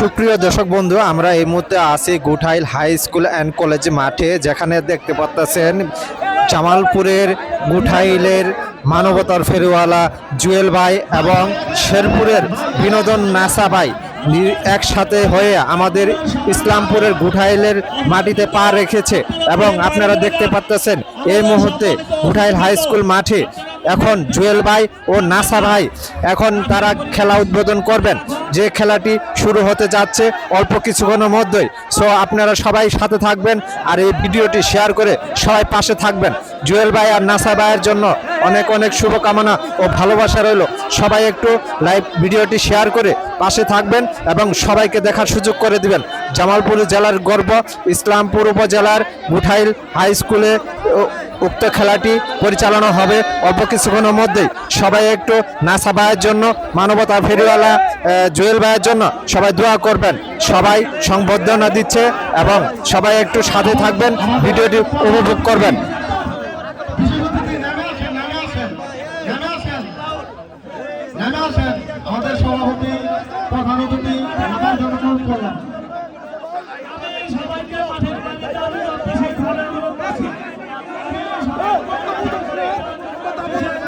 সুপ্রিয় দর্শক বন্ধু, আমরা এই মুহূর্তে আছি গুঠাইল হাই স্কুল অ্যান্ড কলেজ মাঠে, যেখানে দেখতে পাচ্ছেন জামালপুরের গুঠাইলের মানবতার ফেরিওয়ালা জুয়েল ভাই এবং শেরপুরের বিনোদন নাসা ভাই একসাথে হয়ে আমাদের ইসলামপুরের গুঠাইলের মাটিতে পা রেখেছে। এবং আপনারা দেখতে পাচ্ছেন এই মুহূর্তে গুঠাইল হাই স্কুল মাঠে এখন জুয়েল ভাই ও নাসা ভাই এখন তারা খেলা উদ্বোধন করবেন, যে খেলাটি শুরু হতে যাচ্ছে অল্প কিছুক্ষণের মধ্যেই। সো আপনারা সবাই সাথে থাকবেন আর এই ভিডিওটি শেয়ার করে সবাই পাশে থাকবেন। জুয়েল ভাই আর নাসা ভাইয়ের জন্য অনেক অনেক শুভকামনা ও ভালোবাসা রইল। সবাই একটু লাইভ ভিডিওটি শেয়ার করে পাশে থাকবেন এবং সবাইকে দেখার সুযোগ করে দিবেন। জামালপুর জেলার গর্ব ইসলামপুর উপজেলার গুঠাইল হাই স্কুলে উক্ত খেলাটি পরিচালনা হবে অল্প কিছুক্ষণের মধ্যেই। সবাই একটু নাসা ভাইয়ের জন্য, মানবতা ফেরিওয়ালা জুয়েল ভাইয়ের জন্য সবাই দোয়া করবেন। সবাই সংবর্ধনা দিচ্ছে এবং সবাই একটু সাথে থাকবেন, ভিডিওটি উপভোগ করবেন। আমাদের সভাপতি প্রধান অতিথি